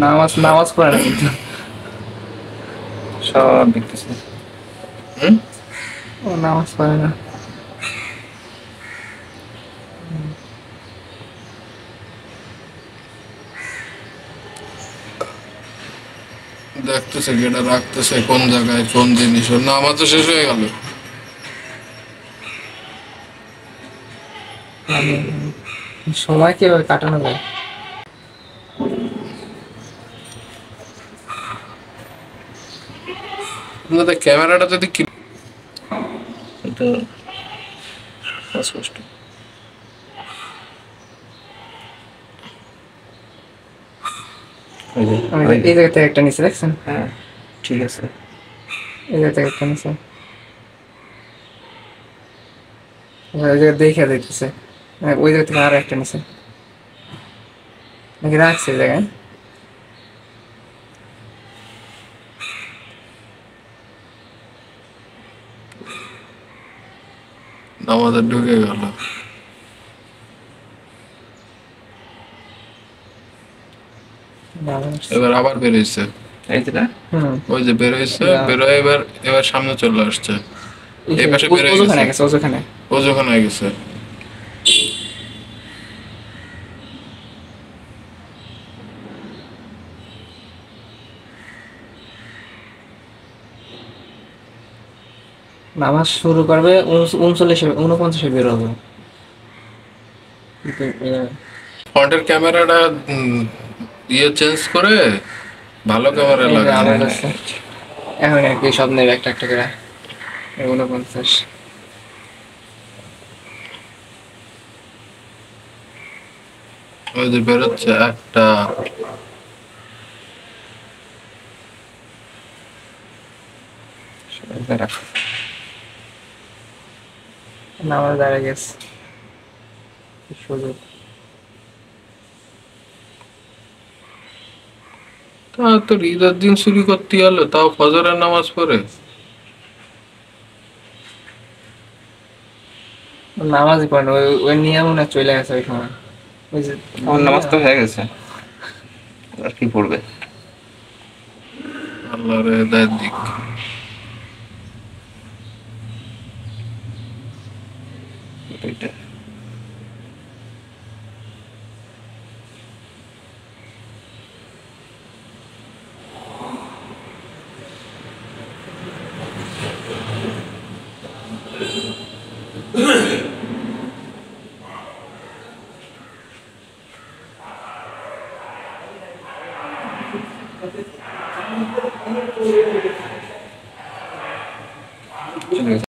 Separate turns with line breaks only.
নামাজ নামাজ পড়ে না কিন্তু।
সব দেখতেছে।
হুম?
ও নামাজ পড়ে না।
দেখতেছে যেটা রাখতেছে কোন জায়গায় কোন জিনিস, ওর নামাজ তো শেষ হয়ে গেল।
সময় কিভাবে কাটানো যায়?
আপনাদের ক্যামেরাটা যদি
কিন্তু অস্পষ্ট। ওই যে, ওই যে।
এই জায়গা থেকে একটা নিচে দেখছেন?
হ্যাঁ, ঠিক আছে।
এই জায়গা থেকে একটা নিচে, ওই জায়গা দেখে দিতেছে। ওই জায়গা থেকে আরো একটা নিচে নাকি রাখছে এই জায়গায়।
নামাজে ঢুকে গেল। এবার আবার বেরোইছে।
এই যে না?
হুম,
ওই যে বেরোইছে, বেরোয় এবার এবার সামনে চলে আসছে। এই পাশে বেরোয়
ওজোখানে
গেছে,
গেছে, ওজোখানে।
ও যখন হয়ে গেছে।
নামাজ শুরু করবে 39 49 বেরোবে।
ফ্রন্টের ক্যামেরাটা ইয়ে চেঞ্জ করে ভালো ক্যামেরা
এই যে
লাগে।
আমার কাছে এখন আর কি সব নেবে একটা একটা করে। 49
ওই যে বেরোচ্ছে একটা।
রাখো।
নামাজ দাঁড়িয়ে গেছে। সুযোগ
তা তোর ঈদের দিন চুরি করতে গেলো, তাও ফজরের নামাজ পড়ে।
নামাজই পড়ে না, ওই ওই নিয়ম না চলে গেছে ওই সময়। ওই যে
আমার নামাজ তো হয়ে গেছে, আর কি পড়বে?
আল্লাহর হেদায়েত দিক।
ওইটা